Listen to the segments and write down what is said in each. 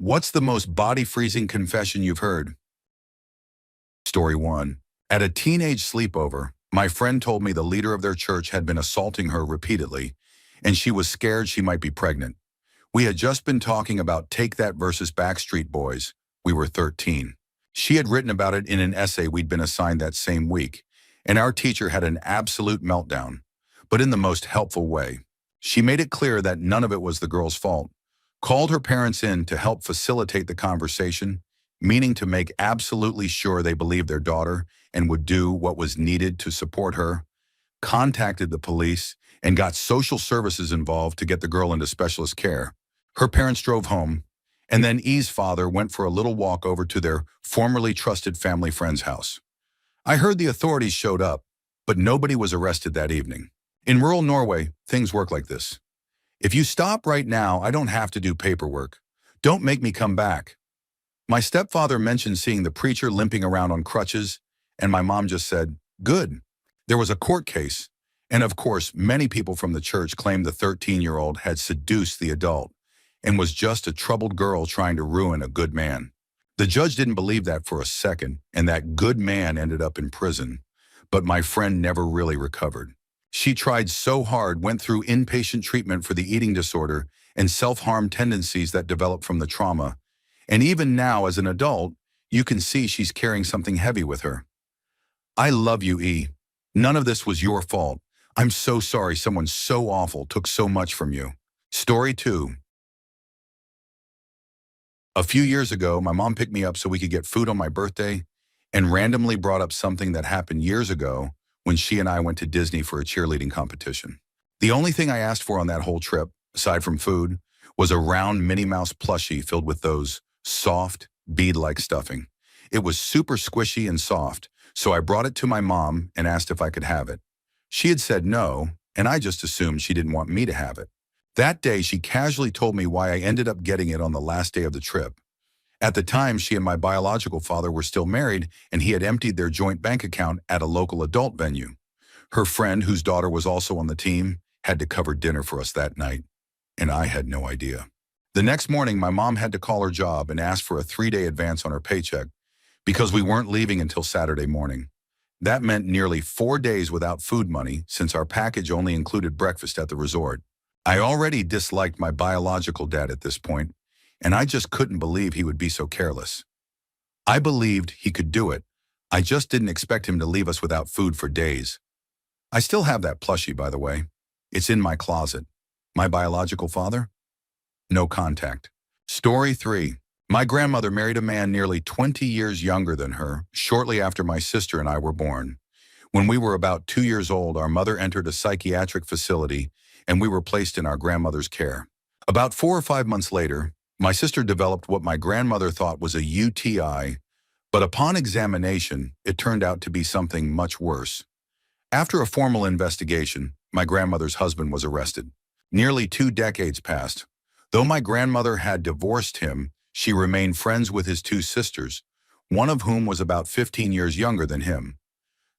What's the most body-freezing confession you've heard? Story 1. At a teenage sleepover, my friend told me the leader of their church had been assaulting her repeatedly, and she was scared she might be pregnant. We had just been talking about Take That versus Backstreet Boys. We were 13. She had written about it in an essay we'd been assigned that same week, and our teacher had an absolute meltdown, but in the most helpful way. She made it clear that none of it was the girl's fault, called her parents in to help facilitate the conversation, meaning to make absolutely sure they believed their daughter and would do what was needed to support her, contacted the police, and got social services involved to get the girl into specialist care. Her parents drove home, and then E's father went for a little walk over to their formerly trusted family friend's house. I heard the authorities showed up, but nobody was arrested that evening. In rural Norway, things work like this. If you stop right now, I don't have to do paperwork. Don't make me come back. My stepfather mentioned seeing the preacher limping around on crutches, and my mom just said, good. There was a court case, and of course, many people from the church claimed the 13-year-old had seduced the adult and was just a troubled girl trying to ruin a good man. The judge didn't believe that for a second, and that good man ended up in prison, but my friend never really recovered. She tried so hard, went through inpatient treatment for the eating disorder and self-harm tendencies that developed from the trauma, and even now as an adult, you can see she's carrying something heavy with her. I love you, E. None of this was your fault. I'm so sorry someone so awful took so much from you. Story 2. A few years ago, my mom picked me up so we could get food on my birthday and randomly brought up something that happened years ago when she and I went to Disney for a cheerleading competition. The only thing I asked for on that whole trip, aside from food, was a round Minnie Mouse plushie filled with those soft, bead-like stuffing. It was super squishy and soft, so I brought it to my mom and asked if I could have it. She had said no, and I just assumed she didn't want me to have it. That day, she casually told me why I ended up getting it on the last day of the trip. At the time, she and my biological father were still married, and he had emptied their joint bank account at a local adult venue. Her friend, whose daughter was also on the team, had to cover dinner for us that night, and I had no idea. The next morning, my mom had to call her job and ask for a 3-day advance on her paycheck because we weren't leaving until Saturday morning. That meant nearly 4 days without food money since our package only included breakfast at the resort. I already disliked my biological dad at this point, and I just couldn't believe he would be so careless. I believed he could do it. I just didn't expect him to leave us without food for days. I still have that plushie, by the way. It's in my closet. My biological father? No contact. Story 3. My grandmother married a man nearly 20 years younger than her, shortly after my sister and I were born. When we were about 2 years old, our mother entered a psychiatric facility, and we were placed in our grandmother's care. About 4 or 5 months later, my sister developed what my grandmother thought was a UTI, but upon examination, it turned out to be something much worse. After a formal investigation, my grandmother's husband was arrested. Nearly 2 decades passed. Though my grandmother had divorced him, she remained friends with his 2 sisters, one of whom was about 15 years younger than him.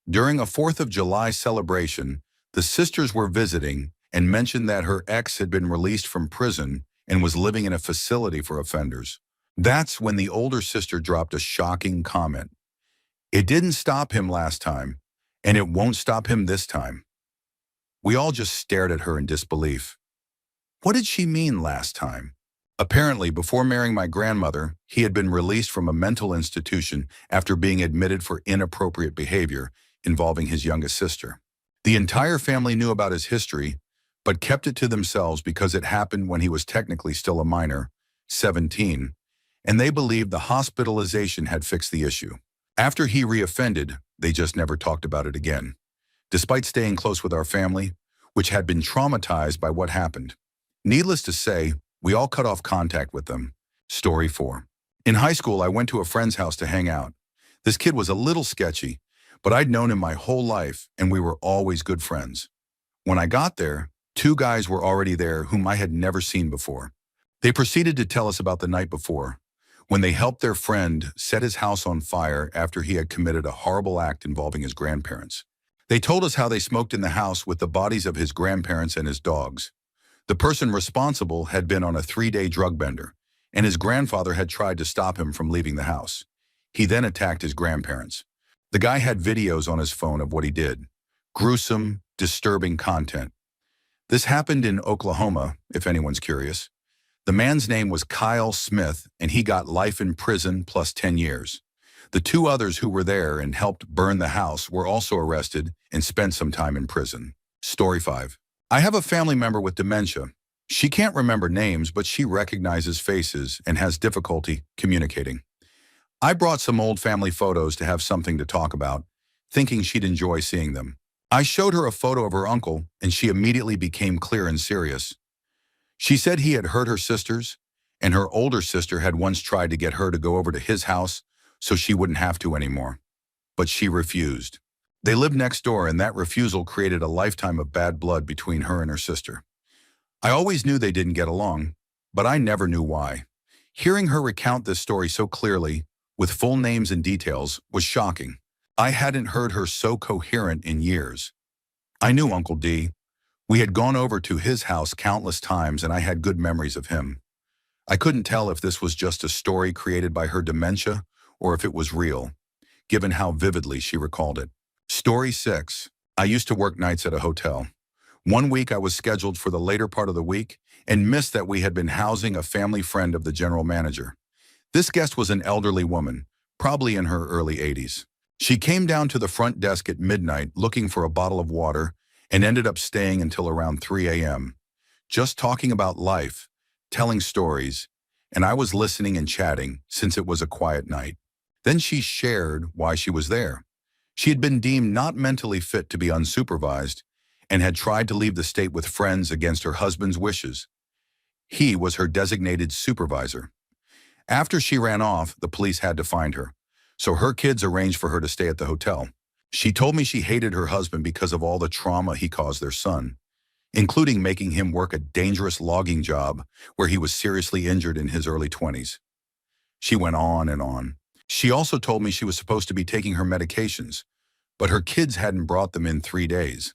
During a 4th of July celebration, the sisters were visiting and mentioned that her ex had been released from prison and was living in a facility for offenders. That's when the older sister dropped a shocking comment. It didn't stop him last time, and it won't stop him this time. We all just stared at her in disbelief. What did she mean last time? Apparently, before marrying my grandmother, he had been released from a mental institution after being admitted for inappropriate behavior involving his youngest sister. The entire family knew about his history, but kept it to themselves because it happened when he was technically still a minor, 17, and they believed the hospitalization had fixed the issue. After he reoffended, they just never talked about it again, despite staying close with our family, which had been traumatized by what happened. Needless to say, we all cut off contact with them. Story 4. In high school, I went to a friend's house to hang out. This kid was a little sketchy, but I'd known him my whole life, and we were always good friends. When I got there, 2 guys were already there whom I had never seen before. They proceeded to tell us about the night before, when they helped their friend set his house on fire after he had committed a horrible act involving his grandparents. They told us how they smoked in the house with the bodies of his grandparents and his dogs. The person responsible had been on a 3-day drug bender, and his grandfather had tried to stop him from leaving the house. He then attacked his grandparents. The guy had videos on his phone of what he did. Gruesome, disturbing content. This happened in Oklahoma, if anyone's curious. The man's name was Kyle Smith, and he got life in prison plus 10 years. The two others who were there and helped burn the house were also arrested and spent some time in prison. Story 5. I have a family member with dementia. She can't remember names, but she recognizes faces and has difficulty communicating. I brought some old family photos to have something to talk about, thinking she'd enjoy seeing them. I showed her a photo of her uncle, and she immediately became clear and serious. She said he had hurt her sisters, and her older sister had once tried to get her to go over to his house so she wouldn't have to anymore. But she refused. They lived next door, and that refusal created a lifetime of bad blood between her and her sister. I always knew they didn't get along, but I never knew why. Hearing her recount this story so clearly, with full names and details, was shocking. I hadn't heard her so coherent in years. I knew Uncle D. We had gone over to his house countless times, and I had good memories of him. I couldn't tell if this was just a story created by her dementia or if it was real, given how vividly she recalled it. Story 6. I used to work nights at a hotel. One week I was scheduled for the later part of the week and missed that we had been housing a family friend of the general manager. This guest was an elderly woman, probably in her early 80s. She came down to the front desk at midnight looking for a bottle of water and ended up staying until around 3 a.m., just talking about life, telling stories, and I was listening and chatting since it was a quiet night. Then she shared why she was there. She had been deemed not mentally fit to be unsupervised and had tried to leave the state with friends against her husband's wishes. He was her designated supervisor. After she ran off, the police had to find her, so her kids arranged for her to stay at the hotel. She told me she hated her husband because of all the trauma he caused their son, including making him work a dangerous logging job where he was seriously injured in his early 20s. She went on and on. She also told me she was supposed to be taking her medications, but her kids hadn't brought them in 3 days.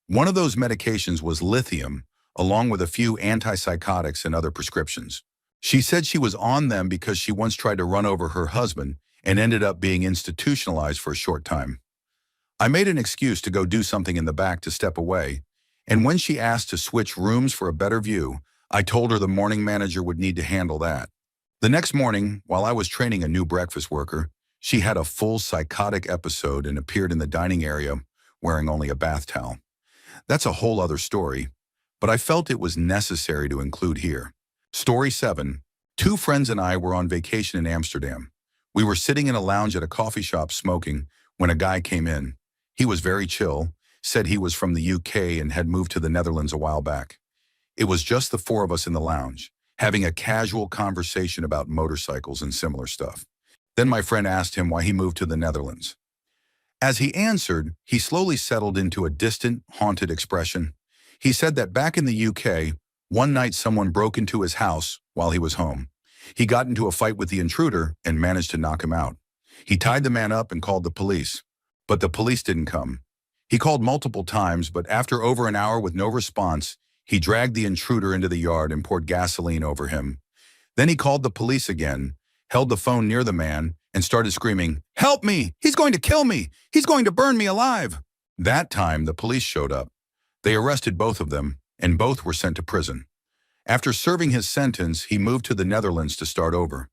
One of those medications was lithium, along with a few antipsychotics and other prescriptions. She said she was on them because she once tried to run over her husband and ended up being institutionalized for a short time. I made an excuse to go do something in the back to step away, and when she asked to switch rooms for a better view, I told her the morning manager would need to handle that. The next morning, while I was training a new breakfast worker, she had a full psychotic episode and appeared in the dining area wearing only a bath towel. That's a whole other story, but I felt it was necessary to include here. Story 7. 2 friends and I were on vacation in Amsterdam. We were sitting in a lounge at a coffee shop smoking when a guy came in. He was very chill, said he was from the UK and had moved to the Netherlands a while back. It was just the 4 of us in the lounge, having a casual conversation about motorcycles and similar stuff. Then my friend asked him why he moved to the Netherlands. As he answered, he slowly settled into a distant, haunted expression. He said that back in the UK, one night someone broke into his house while he was home. He got into a fight with the intruder and managed to knock him out. He tied the man up and called the police, but the police didn't come. He called multiple times, but after over an hour with no response, he dragged the intruder into the yard and poured gasoline over him. Then he called the police again, held the phone near the man, and started screaming, "Help me! He's going to kill me! He's going to burn me alive!" That time, the police showed up. They arrested both of them, and both were sent to prison. After serving his sentence, he moved to the Netherlands to start over.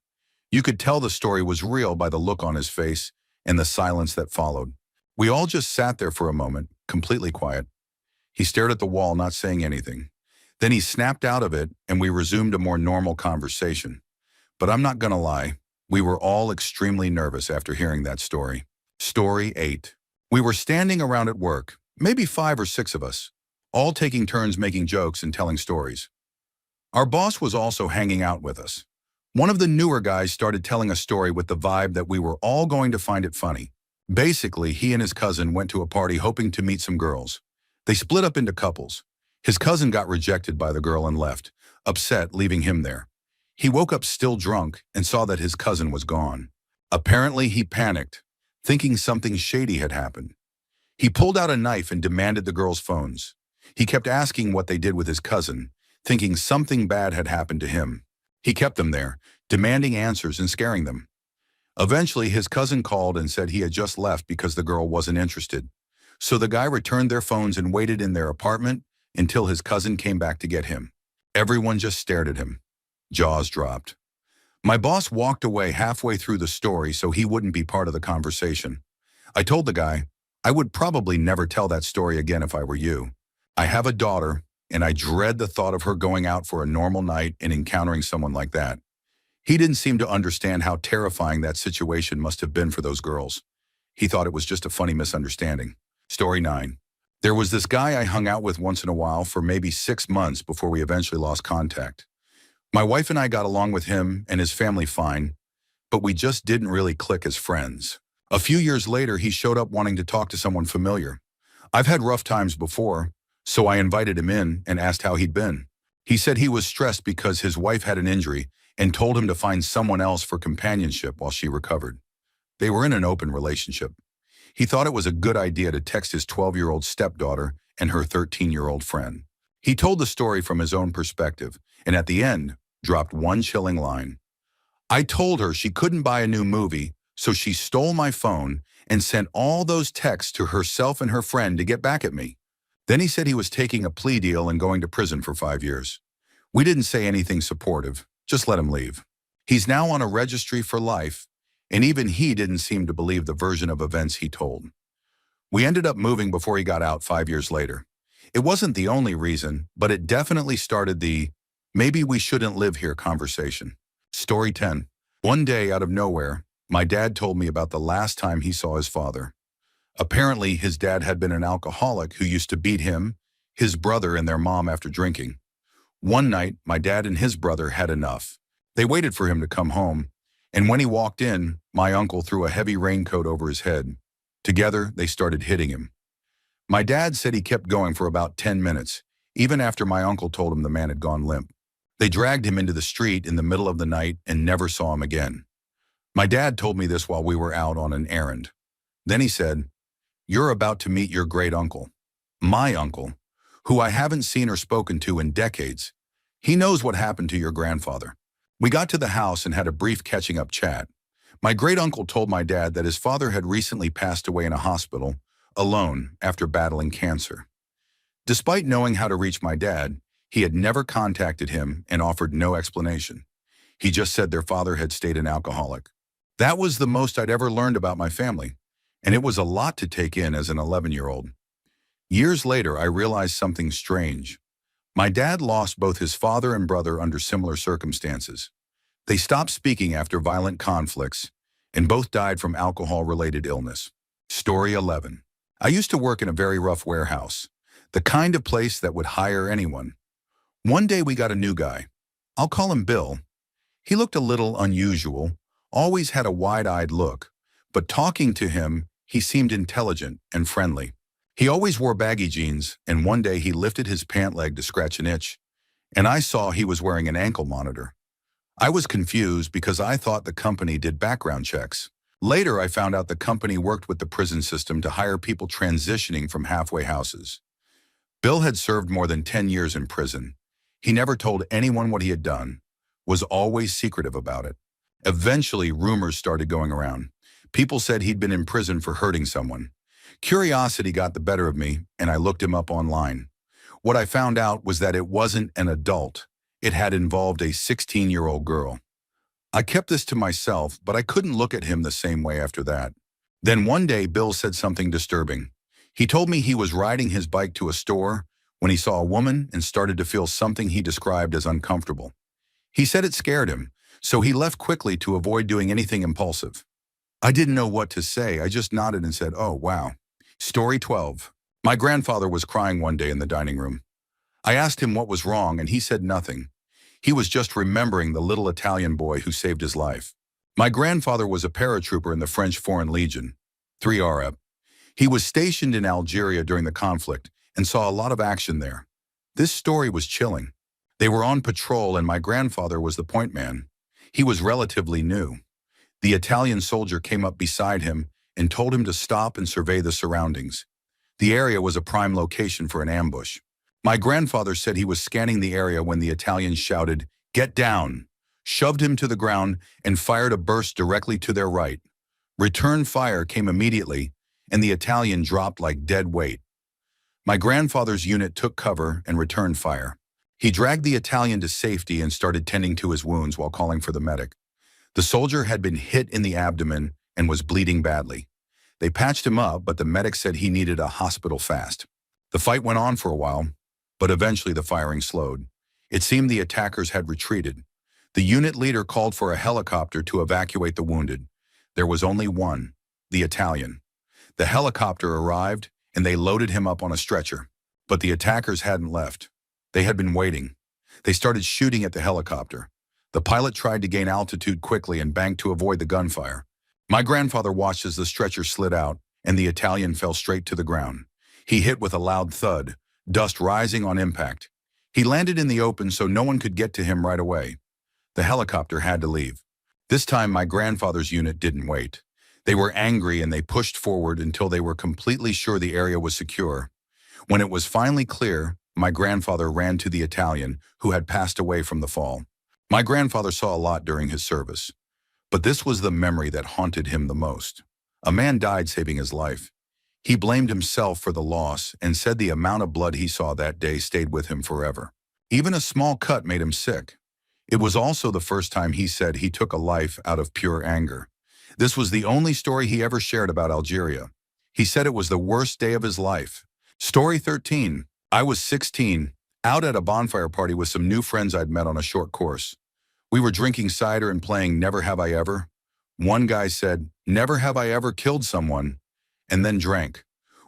You could tell the story was real by the look on his face and the silence that followed. We all just sat there for a moment, completely quiet. He stared at the wall, not saying anything. Then he snapped out of it, and we resumed a more normal conversation. But I'm not gonna lie, we were all extremely nervous after hearing that story. Story 8. We were standing around at work, maybe 5 or 6 of us, all taking turns making jokes and telling stories. Our boss was also hanging out with us. One of the newer guys started telling a story with the vibe that we were all going to find it funny. Basically, he and his cousin went to a party hoping to meet some girls. They split up into couples. His cousin got rejected by the girl and left, upset, leaving him there. He woke up still drunk and saw that his cousin was gone. Apparently, he panicked, thinking something shady had happened. He pulled out a knife and demanded the girls' phones. He kept asking what they did with his cousin, thinking something bad had happened to him. He kept them there, demanding answers and scaring them. Eventually, his cousin called and said he had just left because the girl wasn't interested. So the guy returned their phones and waited in their apartment until his cousin came back to get him. Everyone just stared at him. Jaws dropped. My boss walked away halfway through the story so he wouldn't be part of the conversation. I told the guy, I would probably never tell that story again if I were you. I have a daughter, and I dread the thought of her going out for a normal night and encountering someone like that. He didn't seem to understand how terrifying that situation must have been for those girls. He thought it was just a funny misunderstanding. Story 9. There was this guy I hung out with once in a while for maybe 6 months before we eventually lost contact. My wife and I got along with him and his family fine, but we just didn't really click as friends. A few years later, he showed up wanting to talk to someone familiar. I've had rough times before, so I invited him in and asked how he'd been. He said he was stressed because his wife had an injury and told him to find someone else for companionship while she recovered. They were in an open relationship. He thought it was a good idea to text his 12-year-old stepdaughter and her 13-year-old friend. He told the story from his own perspective, and at the end, dropped one chilling line. I told her she couldn't buy a new movie, so she stole my phone and sent all those texts to herself and her friend to get back at me. Then he said he was taking a plea deal and going to prison for 5 years. We didn't say anything supportive, just let him leave. He's now on a registry for life, and even he didn't seem to believe the version of events he told. We ended up moving before he got out 5 years later. It wasn't the only reason, but it definitely started the maybe we shouldn't live here conversation. Story 10. One day out of nowhere, my dad told me about the last time he saw his father. Apparently, his dad had been an alcoholic who used to beat him, his brother, and their mom after drinking. One night, my dad and his brother had enough. They waited for him to come home, and when he walked in, my uncle threw a heavy raincoat over his head. Together, they started hitting him. My dad said he kept going for about 10 minutes, even after my uncle told him the man had gone limp. They dragged him into the street in the middle of the night and never saw him again. My dad told me this while we were out on an errand. Then he said, "You're about to meet your great uncle, my uncle, who I haven't seen or spoken to in decades. He knows what happened to your grandfather." We got to the house and had a brief catching up chat. My great uncle told my dad that his father had recently passed away in a hospital, alone, after battling cancer. Despite knowing how to reach my dad, he had never contacted him and offered no explanation. He just said their father had stayed an alcoholic. That was the most I'd ever learned about my family, and it was a lot to take in as an 11-year-old. Years later, I realized something strange. My dad lost both his father and brother under similar circumstances. They stopped speaking after violent conflicts, and both died from alcohol-related illness. Story 11. I used to work in a very rough warehouse, the kind of place that would hire anyone. One day we got a new guy. I'll call him Bill. He looked a little unusual, always had a wide-eyed look, but talking to him, he seemed intelligent and friendly. He always wore baggy jeans, and one day he lifted his pant leg to scratch an itch, and I saw he was wearing an ankle monitor. I was confused because I thought the company did background checks. Later, I found out the company worked with the prison system to hire people transitioning from halfway houses. Bill had served more than 10 years in prison. He never told anyone what he had done, was always secretive about it. Eventually, rumors started going around. People said he'd been in prison for hurting someone. Curiosity got the better of me, and I looked him up online. What I found out was that it wasn't an adult. It had involved a 16-year-old girl. I kept this to myself, but I couldn't look at him the same way after that. Then one day, Bill said something disturbing. He told me he was riding his bike to a store when he saw a woman and started to feel something he described as uncomfortable. He said it scared him, so he left quickly to avoid doing anything impulsive. I didn't know what to say. I just nodded and said, "Oh, wow." Story 12. My grandfather was crying one day in the dining room. I asked him what was wrong, and he said nothing. He was just remembering the little Italian boy who saved his life. My grandfather was a paratrooper in the French Foreign Legion, 3RF. He was stationed in Algeria during the conflict and saw a lot of action there. This story was chilling. They were on patrol, and my grandfather was the point man. He was relatively new. The Italian soldier came up beside him and told him to stop and survey the surroundings. The area was a prime location for an ambush. My grandfather said he was scanning the area when the Italian shouted, "Get down! shoved him to the ground, and fired a burst directly to their right. Return fire came immediately, and the Italian dropped like dead weight. My grandfather's unit took cover and returned fire. He dragged the Italian to safety and started tending to his wounds while calling for the medic. The soldier had been hit in the abdomen and was bleeding badly. They patched him up, but the medic said he needed a hospital fast. The fight went on for a while, but eventually the firing slowed. It seemed the attackers had retreated. The unit leader called for a helicopter to evacuate the wounded. There was only one, the Italian. The helicopter arrived, and they loaded him up on a stretcher. But the attackers hadn't left. They had been waiting. They started shooting at the helicopter. The pilot tried to gain altitude quickly and banked to avoid the gunfire. My grandfather watched as the stretcher slid out, and the Italian fell straight to the ground. He hit with a loud thud, dust rising on impact. He landed in the open so no one could get to him right away. The helicopter had to leave. This time, my grandfather's unit didn't wait. They were angry and they pushed forward until they were completely sure the area was secure. When it was finally clear, my grandfather ran to the Italian, who had passed away from the fall. My grandfather saw a lot during his service, but this was the memory that haunted him the most. A man died saving his life. He blamed himself for the loss and said the amount of blood he saw that day stayed with him forever. Even a small cut made him sick. It was also the first time he said he took a life out of pure anger. This was the only story he ever shared about Algeria. He said it was the worst day of his life. Story 13. I was 16, out at a bonfire party with some new friends I'd met on a short course. We were drinking cider and playing Never Have I Ever. One guy said, "Never have I ever killed someone," and then drank.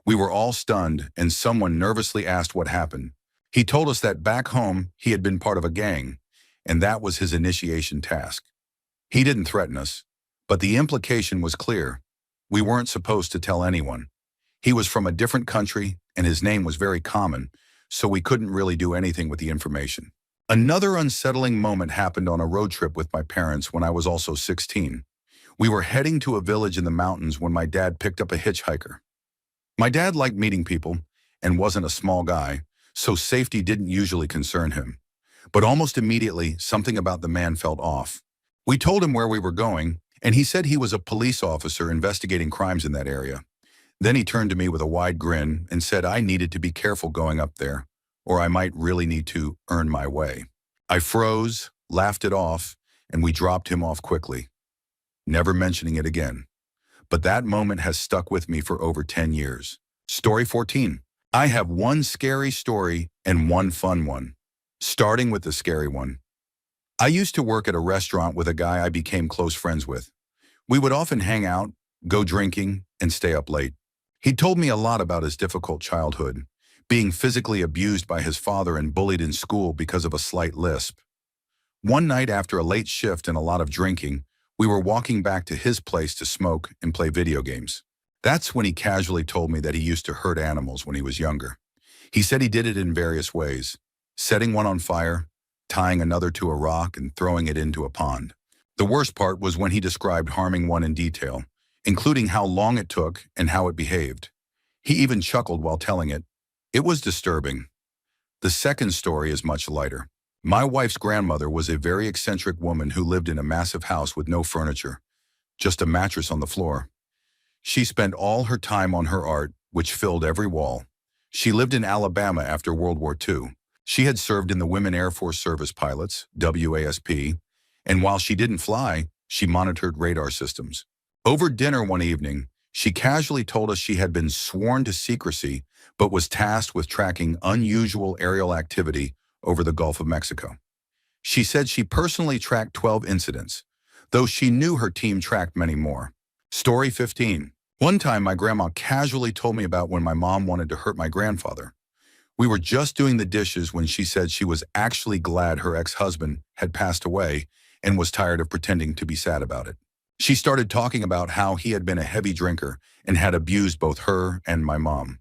We were all stunned, and someone nervously asked what happened. He told us that back home he had been part of a gang, and that was his initiation task. He didn't threaten us, but the implication was clear. We weren't supposed to tell anyone. He was from a different country, and his name was very common, so we couldn't really do anything with the information. Another unsettling moment happened on a road trip with my parents when I was also 16. We were heading to a village in the mountains when my dad picked up a hitchhiker. My dad liked meeting people and wasn't a small guy, so safety didn't usually concern him. But almost immediately, something about the man felt off. We told him where we were going, and he said he was a police officer investigating crimes in that area. Then he turned to me with a wide grin and said I needed to be careful going up there, or I might really need to earn my way. I froze, laughed it off, and we dropped him off quickly, never mentioning it again. But that moment has stuck with me for over 10 years. Story 14. I have one scary story and one fun one. Starting with the scary one. I used to work at a restaurant with a guy I became close friends with. We would often hang out, go drinking, and stay up late. He told me a lot about his difficult childhood, being physically abused by his father and bullied in school because of a slight lisp. One night after a late shift and a lot of drinking, we were walking back to his place to smoke and play video games. That's when he casually told me that he used to hurt animals when he was younger. He said he did it in various ways, setting one on fire, tying another to a rock, and throwing it into a pond. The worst part was when he described harming one in detail, including how long it took and how it behaved. He even chuckled while telling it. It was disturbing. The second story is much lighter. My wife's grandmother was a very eccentric woman who lived in a massive house with no furniture, just a mattress on the floor. She spent all her time on her art, which filled every wall. She lived in Alabama after World War II. She had served in the Women Air Force Service Pilots, WASP, and while she didn't fly, she monitored radar systems. Over dinner one evening, she casually told us she had been sworn to secrecy, but was tasked with tracking unusual aerial activity over the Gulf of Mexico. She said she personally tracked 12 incidents, though she knew her team tracked many more. Story 15. One time my grandma casually told me about when my mom wanted to hurt my grandfather. We were just doing the dishes when she said she was actually glad her ex-husband had passed away and was tired of pretending to be sad about it. She started talking about how he had been a heavy drinker and had abused both her and my mom.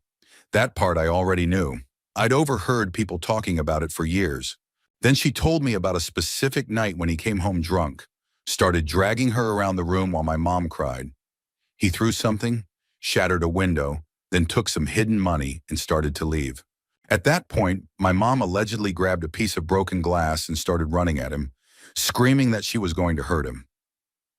That part I already knew. I'd overheard people talking about it for years. Then she told me about a specific night when he came home drunk, started dragging her around the room while my mom cried. He threw something, shattered a window, then took some hidden money and started to leave. At that point, my mom allegedly grabbed a piece of broken glass and started running at him, screaming that she was going to hurt him.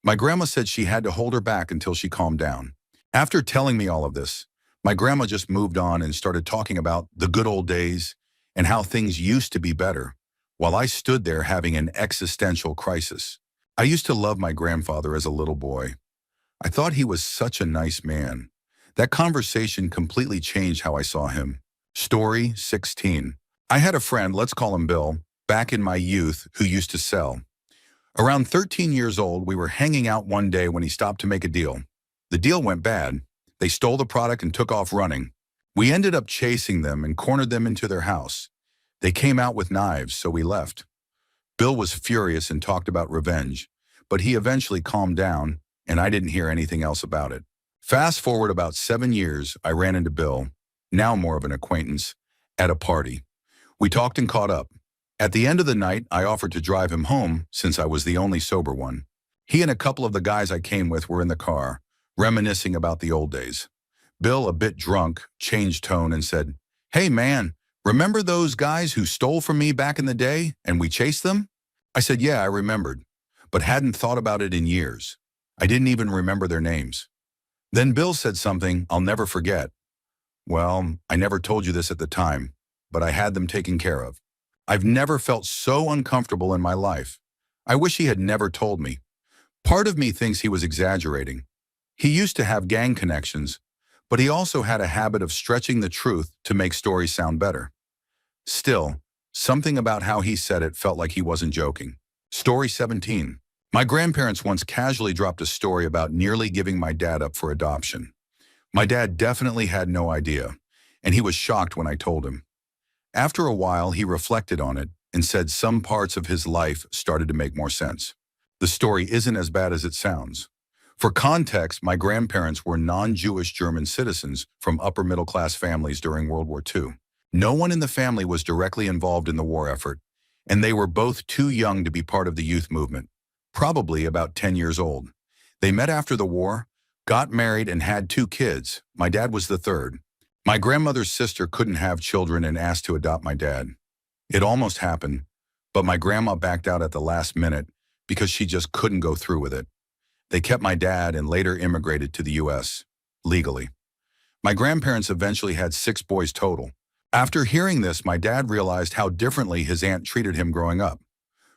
My grandma said she had to hold her back until she calmed down. After telling me all of this, my grandma just moved on and started talking about the good old days and how things used to be better, while I stood there having an existential crisis. I used to love my grandfather as a little boy. I thought he was such a nice man. That conversation completely changed how I saw him. Story 16. I had a friend, let's call him Bill, back in my youth who used to sell. Around 13 years old, we were hanging out one day when he stopped to make a deal. The deal went bad. They stole the product and took off running. We ended up chasing them and cornered them into their house. They came out with knives, so we left. Bill was furious and talked about revenge, but he eventually calmed down, and I didn't hear anything else about it. Fast forward about 7 years, I ran into Bill, now more of an acquaintance, at a party. We talked and caught up. At the end of the night, I offered to drive him home since I was the only sober one. He and a couple of the guys I came with were in the car, reminiscing about the old days. Bill, a bit drunk, changed tone and said, "Hey man, remember those guys who stole from me back in the day and we chased them?" I said, "Yeah, I remembered, but hadn't thought about it in years. I didn't even remember their names." Then Bill said something I'll never forget. "Well, I never told you this at the time, but I had them taken care of." I've never felt so uncomfortable in my life. I wish he had never told me. Part of me thinks he was exaggerating. He used to have gang connections, but he also had a habit of stretching the truth to make stories sound better. Still, something about how he said it felt like he wasn't joking. Story 17. My grandparents once casually dropped a story about nearly giving my dad up for adoption. My dad definitely had no idea, and he was shocked when I told him. After a while, he reflected on it and said some parts of his life started to make more sense. The story isn't as bad as it sounds. For context, my grandparents were non-Jewish German citizens from upper-middle-class families during World War II. No one in the family was directly involved in the war effort, and they were both too young to be part of the youth movement, probably about 10 years old. They met after the war, got married, and had 2 kids. My dad was the third. My grandmother's sister couldn't have children and asked to adopt my dad. It almost happened, but my grandma backed out at the last minute because she just couldn't go through with it. They kept my dad and later immigrated to the U.S. legally. My grandparents eventually had 6 boys total. After hearing this, my dad realized how differently his aunt treated him growing up.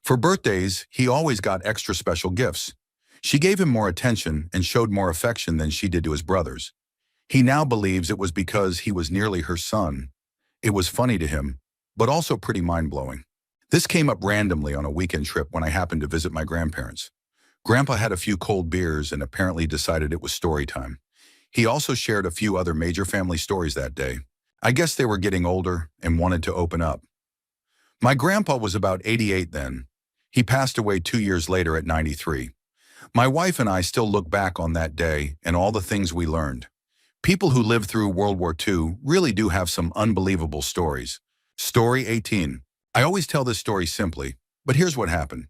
For birthdays, he always got extra special gifts. She gave him more attention and showed more affection than she did to his brothers. He now believes it was because he was nearly her son. It was funny to him, but also pretty mind-blowing. This came up randomly on a weekend trip when I happened to visit my grandparents. Grandpa had a few cold beers and apparently decided it was story time. He also shared a few other major family stories that day. I guess they were getting older and wanted to open up. My grandpa was about 88 then. He passed away 2 years later at 93. My wife and I still look back on that day and all the things we learned. People who lived through World War II really do have some unbelievable stories. Story 18. I always tell this story simply, but here's what happened.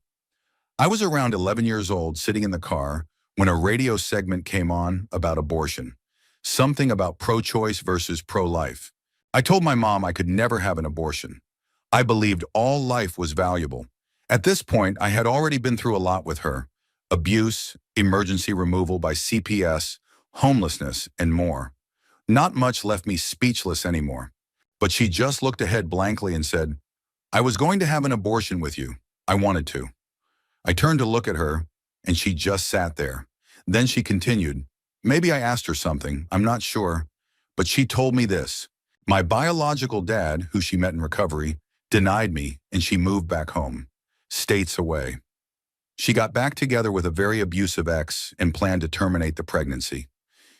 I was around 11 years old sitting in the car when a radio segment came on about abortion. Something about pro-choice versus pro-life. I told my mom I could never have an abortion. I believed all life was valuable. At this point, I had already been through a lot with her. Abuse, emergency removal by CPS, homelessness, and more. Not much left me speechless anymore. But she just looked ahead blankly and said, "I was going to have an abortion with you. I wanted to." I turned to look at her, and she just sat there. Then she continued. Maybe I asked her something, I'm not sure, but she told me this. My biological dad, who she met in recovery, denied me, and she moved back home, states away. She got back together with a very abusive ex and planned to terminate the pregnancy.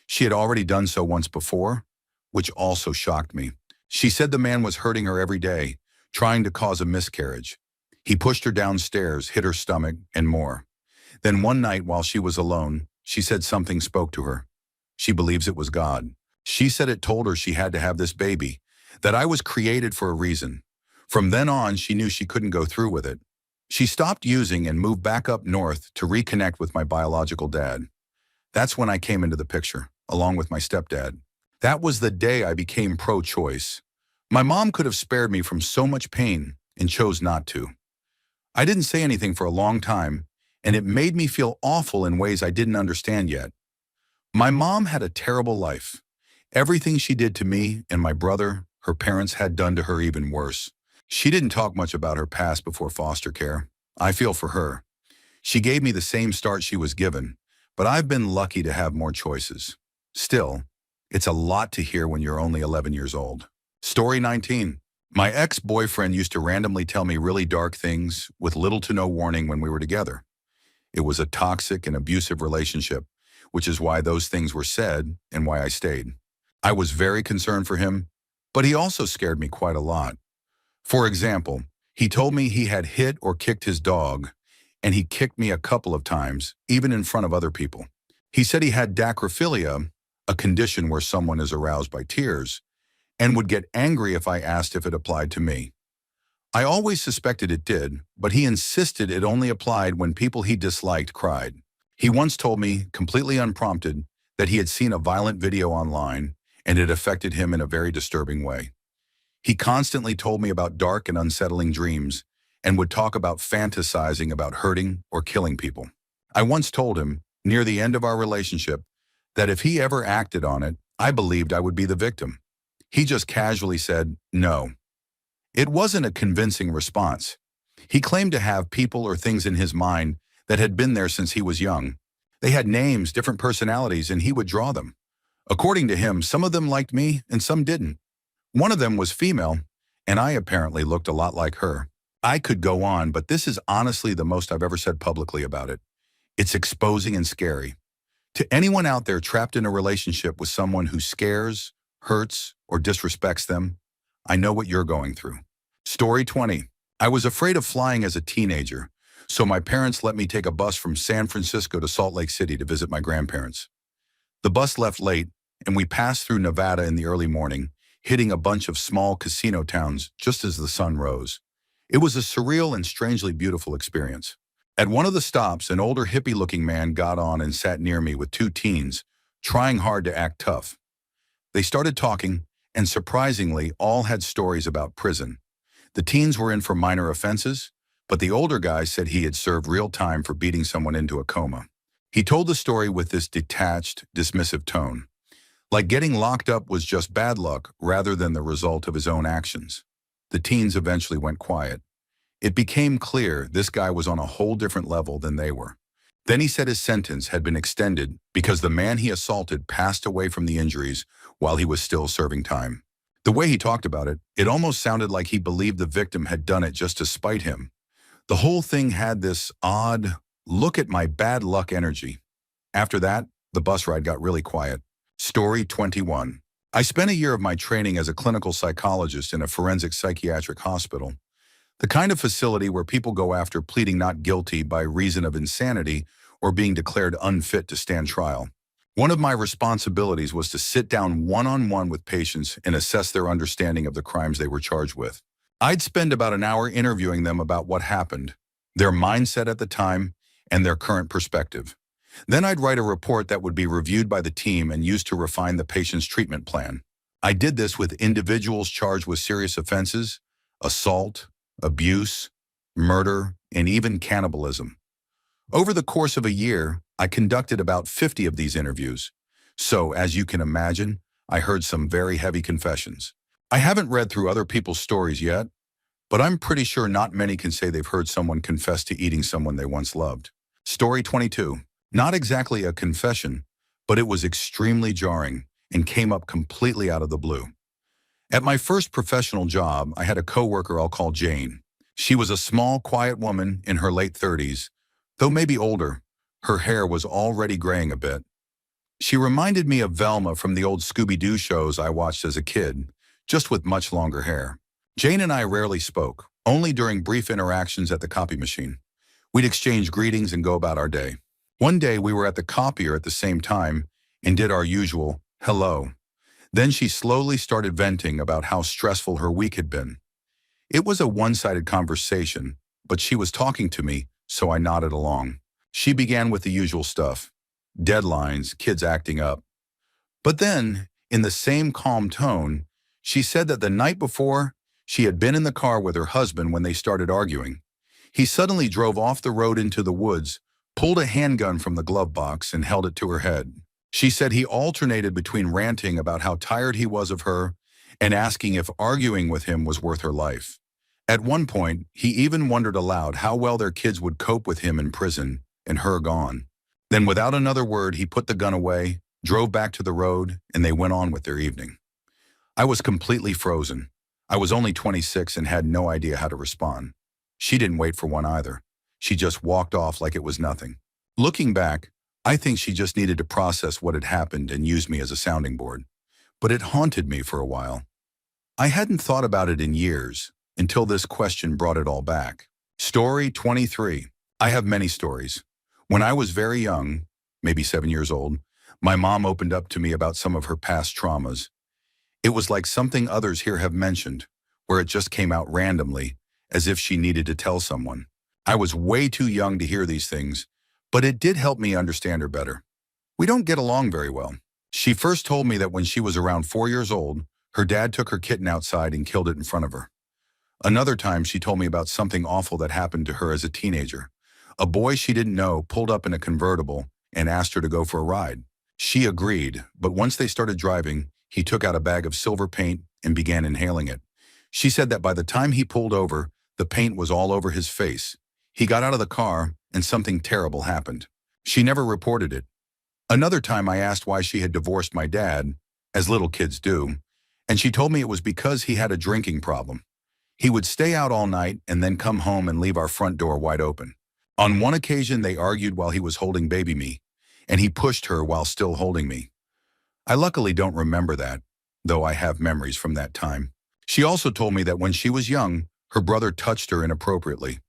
She had already done so once before, which also shocked me. She said the man was hurting her every day, trying to cause a miscarriage. He pushed her downstairs, hit her stomach, and more. Then one night while she was alone, she said something spoke to her. She believes it was God. She said it told her she had to have this baby, that I was created for a reason. From then on, she knew she couldn't go through with it. She stopped using and moved back up north to reconnect with my biological dad. That's when I came into the picture, along with my stepdad. That was the day I became pro-choice. My mom could have spared me from so much pain and chose not to. I didn't say anything for a long time, and it made me feel awful in ways I didn't understand yet. My mom had a terrible life. Everything she did to me and my brother, her parents had done to her even worse. She didn't talk much about her past before foster care. I feel for her. She gave me the same start she was given, but I've been lucky to have more choices. Still, it's a lot to hear when you're only 11 years old. Story 19. My ex-boyfriend used to randomly tell me really dark things with little to no warning when we were together. It was a toxic and abusive relationship, which is why those things were said and why I stayed. I was very concerned for him, but he also scared me quite a lot. For example, he told me he had hit or kicked his dog, and he kicked me a couple of times, even in front of other people. He said he had dacrophilia, a condition where someone is aroused by tears, and would get angry if I asked if it applied to me. I always suspected it did, but he insisted it only applied when people he disliked cried. He once told me, completely unprompted, that he had seen a violent video online and it affected him in a very disturbing way. He constantly told me about dark and unsettling dreams and would talk about fantasizing about hurting or killing people. I once told him, near the end of our relationship, that if he ever acted on it, I believed I would be the victim. He just casually said, no. It wasn't a convincing response. He claimed to have people or things in his mind that had been there since he was young. They had names, different personalities, and he would draw them. According to him, some of them liked me and some didn't. One of them was female, and I apparently looked a lot like her. I could go on, but this is honestly the most I've ever said publicly about it. It's exposing and scary. To anyone out there trapped in a relationship with someone who scares, hurts, or disrespects them, I know what you're going through. Story 20. I was afraid of flying as a teenager, so my parents let me take a bus from San Francisco to Salt Lake City to visit my grandparents. The bus left late, and we passed through Nevada in the early morning, hitting a bunch of small casino towns just as the sun rose. It was a surreal and strangely beautiful experience. At one of the stops, an older hippie-looking man got on and sat near me with two teens, trying hard to act tough. They started talking, and surprisingly, all had stories about prison. The teens were in for minor offenses, but the older guy said he had served real time for beating someone into a coma. He told the story with this detached, dismissive tone, like getting locked up was just bad luck rather than the result of his own actions. The teens eventually went quiet. It became clear this guy was on a whole different level than they were. Then he said his sentence had been extended because the man he assaulted passed away from the injuries while he was still serving time. The way he talked about it, it almost sounded like he believed the victim had done it just to spite him. The whole thing had this odd, look at my bad luck energy. After that, the bus ride got really quiet. Story 21. I spent a year of my training as a clinical psychologist in a forensic psychiatric hospital, the kind of facility where people go after pleading not guilty by reason of insanity or being declared unfit to stand trial. One of my responsibilities was to sit down one-on-one with patients and assess their understanding of the crimes they were charged with. I'd spend about an hour interviewing them about what happened, their mindset at the time, and their current perspective. Then I'd write a report that would be reviewed by the team and used to refine the patient's treatment plan. I did this with individuals charged with serious offenses, assault, abuse, murder, and even cannibalism. Over the course of a year, I conducted about 50 of these interviews. So, as you can imagine, I heard some very heavy confessions. I haven't read through other people's stories yet, but I'm pretty sure not many can say they've heard someone confess to eating someone they once loved. Story 22. Not exactly a confession, but it was extremely jarring and came up completely out of the blue. At my first professional job, I had a coworker I'll call Jane. She was a small, quiet woman in her late 30s, though maybe older. Her hair was already graying a bit. She reminded me of Velma from the old Scooby-Doo shows I watched as a kid, just with much longer hair. Jane and I rarely spoke, only during brief interactions at the copy machine. We'd exchange greetings and go about our day. One day we were at the copier at the same time and did our usual hello. Then she slowly started venting about how stressful her week had been. It was a one-sided conversation, but she was talking to me, so I nodded along. She began with the usual stuff, deadlines, kids acting up. But then, in the same calm tone, she said that the night before, she had been in the car with her husband when they started arguing. He suddenly drove off the road into the woods, pulled a handgun from the glove box, and held it to her head. She said he alternated between ranting about how tired he was of her and asking if arguing with him was worth her life. At one point, he even wondered aloud how well their kids would cope with him in prison and her gone. Then without another word, he put the gun away, drove back to the road, and they went on with their evening. I was completely frozen. I was only 26 and had no idea how to respond. She didn't wait for one either. She just walked off like it was nothing. Looking back, I think she just needed to process what had happened and use me as a sounding board. But it haunted me for a while. I hadn't thought about it in years until this question brought it all back. Story 23. I have many stories. When I was very young, maybe 7 years old, my mom opened up to me about some of her past traumas. It was like something others here have mentioned, where it just came out randomly, as if she needed to tell someone. I was way too young to hear these things, but it did help me understand her better. We don't get along very well. She first told me that when she was around 4 years old, her dad took her kitten outside and killed it in front of her. Another time, she told me about something awful that happened to her as a teenager. A boy she didn't know pulled up in a convertible and asked her to go for a ride. She agreed, but once they started driving, he took out a bag of silver paint and began inhaling it. She said that by the time he pulled over, the paint was all over his face. He got out of the car and something terrible happened. She never reported it. Another time I asked why she had divorced my dad, as little kids do, and she told me it was because he had a drinking problem. He would stay out all night and then come home and leave our front door wide open. On one occasion, they argued while he was holding baby me, and he pushed her while still holding me. I luckily don't remember that, though I have memories from that time. She also told me that when she was young, her brother touched her inappropriately.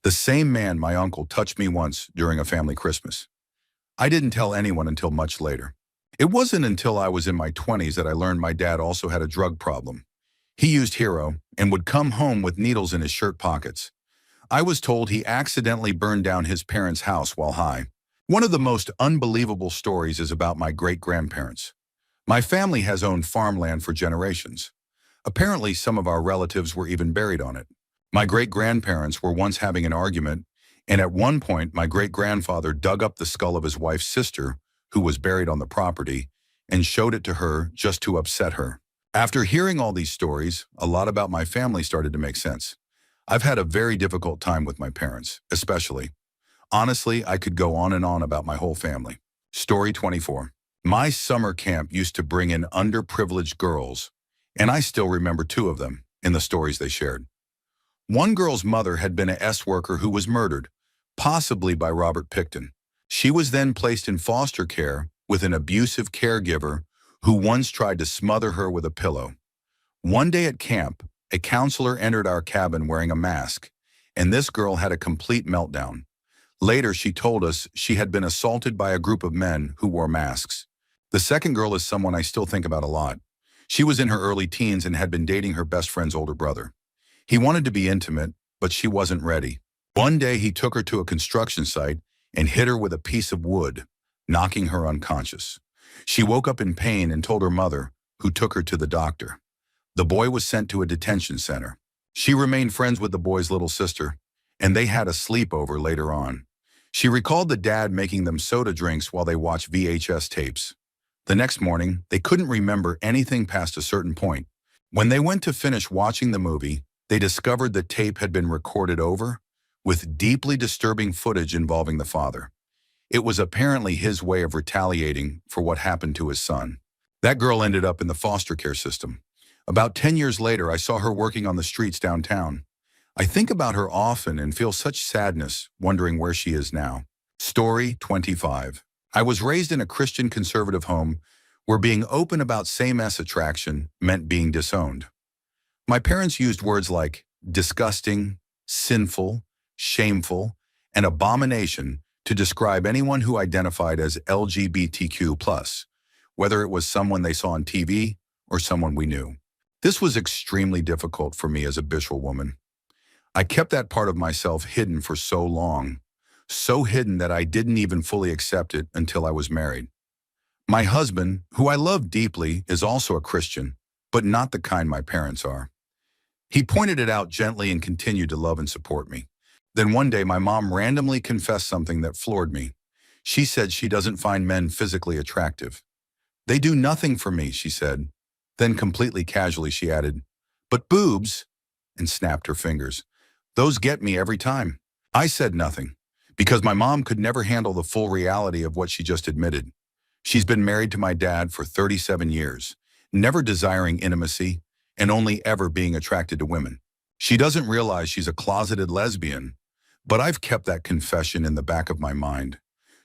The same man, my uncle, touched me once during a family Christmas. I didn't tell anyone until much later. It wasn't until I was in my 20s that I learned my dad also had a drug problem. He used Hero and would come home with needles in his shirt pockets. I was told he accidentally burned down his parents' house while high. One of the most unbelievable stories is about my great-grandparents. My family has owned farmland for generations. Apparently, some of our relatives were even buried on it. My great-grandparents were once having an argument, and at one point, my great-grandfather dug up the skull of his wife's sister, who was buried on the property, and showed it to her just to upset her. After hearing all these stories, a lot about my family started to make sense. I've had a very difficult time with my parents, especially. Honestly, I could go on and on about my whole family. Story 24. My summer camp used to bring in underprivileged girls, and I still remember 2 of them in the stories they shared. One girl's mother had been a S worker who was murdered, possibly by Robert Pickton. She was then placed in foster care with an abusive caregiver who once tried to smother her with a pillow. One day at camp, a counselor entered our cabin wearing a mask, and this girl had a complete meltdown. Later, she told us she had been assaulted by a group of men who wore masks. The second girl is someone I still think about a lot. She was in her early teens and had been dating her best friend's older brother. He wanted to be intimate, but she wasn't ready. One day, he took her to a construction site and hit her with a piece of wood, knocking her unconscious. She woke up in pain and told her mother, who took her to the doctor. The boy was sent to a detention center. She remained friends with the boy's little sister, and they had a sleepover later on. She recalled the dad making them soda drinks while they watched VHS tapes. The next morning, they couldn't remember anything past a certain point. When they went to finish watching the movie, they discovered the tape had been recorded over, with deeply disturbing footage involving the father. It was apparently his way of retaliating for what happened to his son. That girl ended up in the foster care system. About 10 years later, I saw her working on the streets downtown. I think about her often and feel such sadness, wondering where she is now. Story 25. I was raised in a Christian conservative home where being open about same-sex attraction meant being disowned. My parents used words like disgusting, sinful, shameful, and abomination to describe anyone who identified as LGBTQ+, whether it was someone they saw on TV or someone we knew. This was extremely difficult for me as a bisexual woman. I kept that part of myself hidden for so long, so hidden that I didn't even fully accept it until I was married. My husband, who I love deeply, is also a Christian, but not the kind my parents are. He pointed it out gently and continued to love and support me. Then one day my mom randomly confessed something that floored me. She said she doesn't find men physically attractive. "They do nothing for me," she said. Then completely casually she added, "But boobs," and snapped her fingers. "Those get me every time." I said nothing, because my mom could never handle the full reality of what she just admitted. She's been married to my dad for 37 years, never desiring intimacy, and only ever being attracted to women. She doesn't realize she's a closeted lesbian, but I've kept that confession in the back of my mind,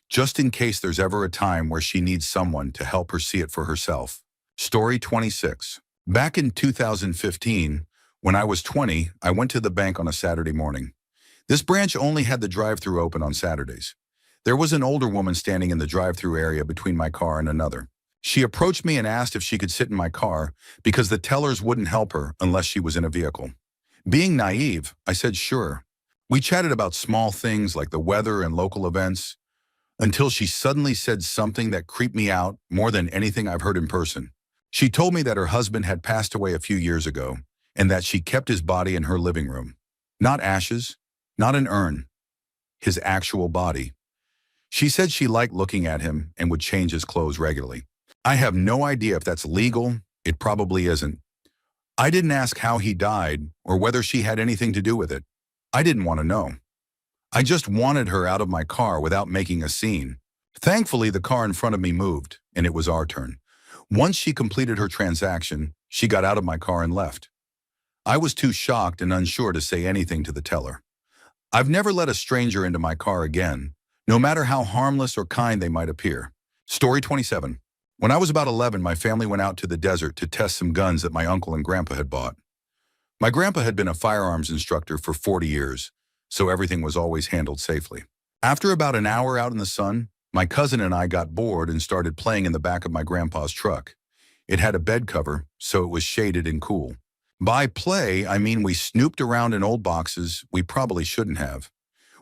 just in case there's ever a time where she needs someone to help her see it for herself. Story 26. Back in 2015, when I was 20, I went to the bank on a Saturday morning. This branch only had the drive-thru open on Saturdays. There was an older woman standing in the drive-thru area between my car and another. She approached me and asked if she could sit in my car because the tellers wouldn't help her unless she was in a vehicle. Being naive, I said sure. We chatted about small things like the weather and local events, until she suddenly said something that creeped me out more than anything I've heard in person. She told me that her husband had passed away a few years ago and that she kept his body in her living room. Not ashes, not an urn, his actual body. She said she liked looking at him and would change his clothes regularly. I have no idea if that's legal. It probably isn't. I didn't ask how he died or whether she had anything to do with it. I didn't want to know. I just wanted her out of my car without making a scene. Thankfully, the car in front of me moved, and it was our turn. Once she completed her transaction, she got out of my car and left. I was too shocked and unsure to say anything to the teller. I've never let a stranger into my car again, no matter how harmless or kind they might appear. Story 27. When I was about 11, my family went out to the desert to test some guns that my uncle and grandpa had bought. My grandpa had been a firearms instructor for 40 years, so everything was always handled safely. After about an hour out in the sun, my cousin and I got bored and started playing in the back of my grandpa's truck. It had a bed cover, so it was shaded and cool. By play, I mean we snooped around in old boxes we probably shouldn't have.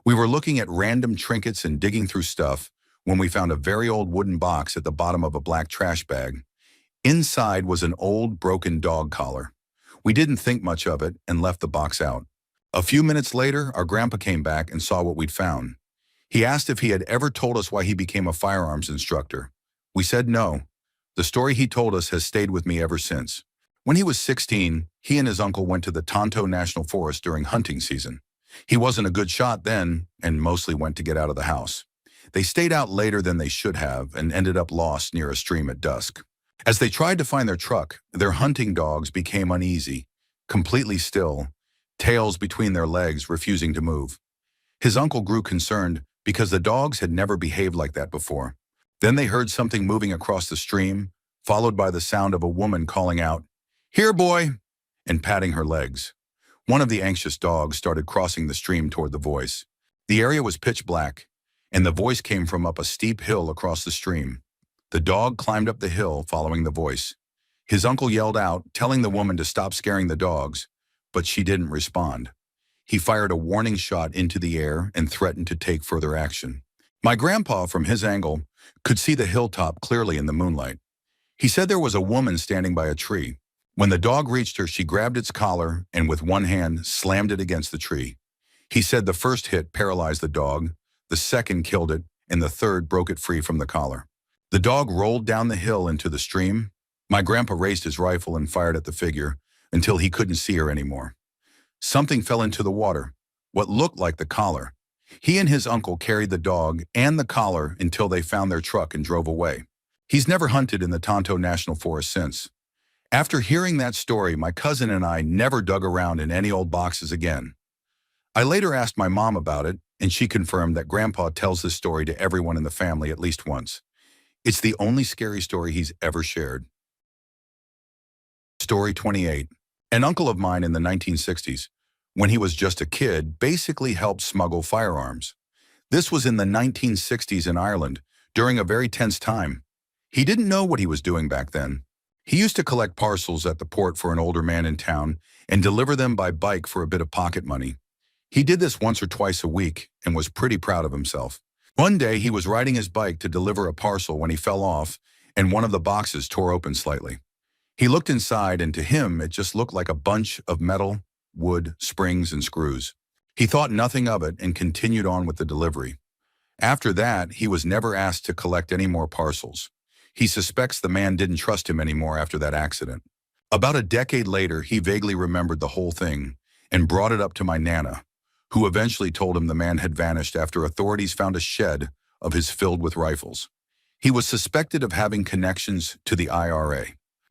We were looking at random trinkets and digging through stuff when we found a very old wooden box at the bottom of a black trash bag. Inside was an old, broken dog collar. We didn't think much of it and left the box out. A few minutes later, our grandpa came back and saw what we'd found. He asked if he had ever told us why he became a firearms instructor. We said no. The story he told us has stayed with me ever since. When he was 16, he and his uncle went to the Tonto National Forest during hunting season. He wasn't a good shot then and mostly went to get out of the house. They stayed out later than they should have and ended up lost near a stream at dusk. As they tried to find their truck, their hunting dogs became uneasy, completely still, tails between their legs, refusing to move. His uncle grew concerned because the dogs had never behaved like that before. Then they heard something moving across the stream, followed by the sound of a woman calling out, "Here, boy," and patting her legs. One of the anxious dogs started crossing the stream toward the voice. The area was pitch black, and the voice came from up a steep hill across the stream. The dog climbed up the hill, following the voice. His uncle yelled out, telling the woman to stop scaring the dogs, but she didn't respond. He fired a warning shot into the air and threatened to take further action. My grandpa, from his angle, could see the hilltop clearly in the moonlight. He said there was a woman standing by a tree. When the dog reached her, she grabbed its collar and with one hand slammed it against the tree. He said the first hit paralyzed the dog, the second killed it, and the third broke it free from the collar. The dog rolled down the hill into the stream. My grandpa raised his rifle and fired at the figure until he couldn't see her anymore. Something fell into the water, what looked like the collar. He and his uncle carried the dog and the collar until they found their truck and drove away. He's never hunted in the Tonto National Forest since. After hearing that story, my cousin and I never dug around in any old boxes again. I later asked my mom about it, and she confirmed that Grandpa tells this story to everyone in the family at least once. It's the only scary story he's ever shared. Story 28. An uncle of mine in the 1960s, when he was just a kid, basically helped smuggle firearms. This was in the 1960s in Ireland, during a very tense time. He didn't know what he was doing back then. He used to collect parcels at the port for an older man in town and deliver them by bike for a bit of pocket money. He did this once or twice a week and was pretty proud of himself. One day, he was riding his bike to deliver a parcel when he fell off and one of the boxes tore open slightly. He looked inside, and to him, it just looked like a bunch of metal, wood, springs, and screws. He thought nothing of it and continued on with the delivery. After that, he was never asked to collect any more parcels. He suspects the man didn't trust him anymore after that accident. About a decade later, he vaguely remembered the whole thing and brought it up to my Nana, who eventually told him the man had vanished after authorities found a shed of his filled with rifles. He was suspected of having connections to the IRA.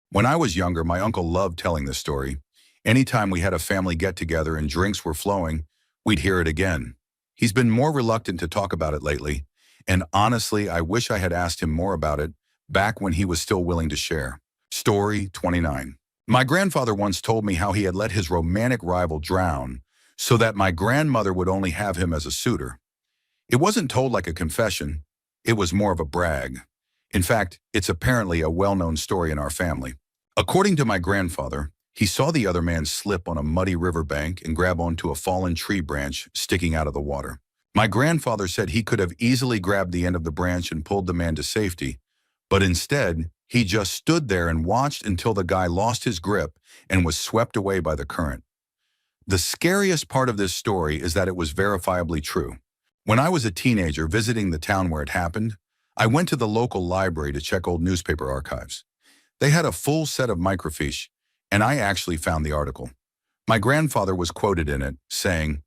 When I was younger, my uncle loved telling this story. Anytime we had a family get-together and drinks were flowing, we'd hear it again. He's been more reluctant to talk about it lately, and honestly, I wish I had asked him more about it back when he was still willing to share. Story 29. My grandfather once told me how he had let his romantic rival drown so that my grandmother would only have him as a suitor. It wasn't told like a confession, it was more of a brag. In fact, it's apparently a well-known story in our family. According to my grandfather, he saw the other man slip on a muddy riverbank and grab onto a fallen tree branch sticking out of the water. My grandfather said he could have easily grabbed the end of the branch and pulled the man to safety, but instead, he just stood there and watched until the guy lost his grip and was swept away by the current. The scariest part of this story is that it was verifiably true. When I was a teenager visiting the town where it happened, I went to the local library to check old newspaper archives. They had a full set of microfiche, and I actually found the article. My grandfather was quoted in it, saying,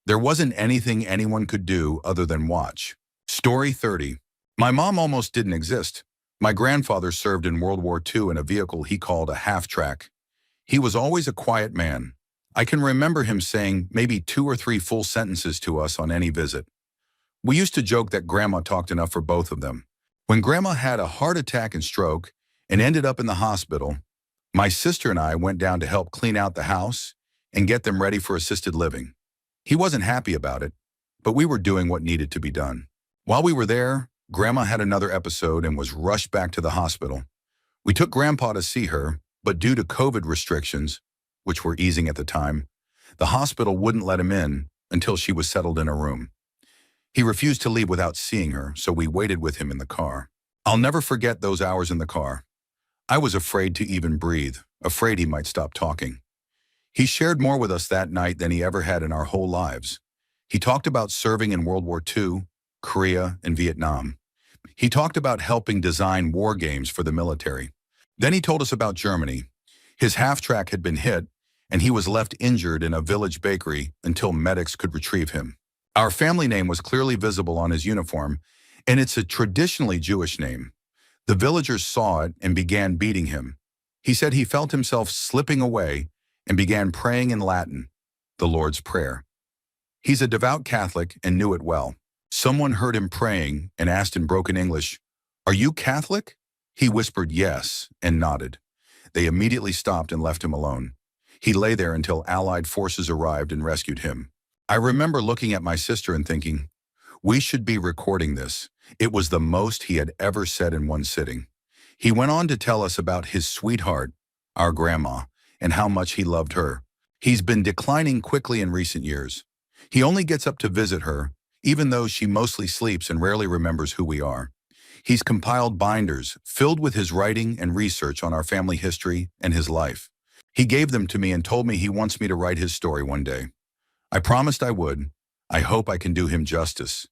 "There wasn't anything anyone could do other than watch." Story 30. My mom almost didn't exist. My grandfather served in World War II in a vehicle he called a half-track. He was always a quiet man. I can remember him saying maybe 2 or 3 full sentences to us on any visit. We used to joke that Grandma talked enough for both of them. When Grandma had a heart attack and stroke and ended up in the hospital, my sister and I went down to help clean out the house and get them ready for assisted living. He wasn't happy about it, but we were doing what needed to be done. While we were there, Grandma had another episode and was rushed back to the hospital. We took Grandpa to see her, but due to COVID restrictions, which were easing at the time, the hospital wouldn't let him in until she was settled in her room. He refused to leave without seeing her, so we waited with him in the car. I'll never forget those hours in the car. I was afraid to even breathe, afraid he might stop talking. He shared more with us that night than he ever had in our whole lives. He talked about serving in World War II, Korea, and Vietnam. He talked about helping design war games for the military. Then he told us about Germany. His half-track had been hit, and he was left injured in a village bakery until medics could retrieve him. Our family name was clearly visible on his uniform, and it's a traditionally Jewish name. The villagers saw it and began beating him. He said he felt himself slipping away and began praying in Latin, the Lord's Prayer. He's a devout Catholic and knew it well. Someone heard him praying and asked in broken English, "Are you Catholic?" He whispered yes and nodded. They immediately stopped and left him alone. He lay there until Allied forces arrived and rescued him. I remember looking at my sister and thinking, we should be recording this. It was the most he had ever said in one sitting. He went on to tell us about his sweetheart, our grandma, and how much he loved her. He's been declining quickly in recent years. He only gets up to visit her, even though she mostly sleeps and rarely remembers who we are. He's compiled binders filled with his writing and research on our family history and his life. He gave them to me and told me he wants me to write his story one day. I promised I would. I hope I can do him justice.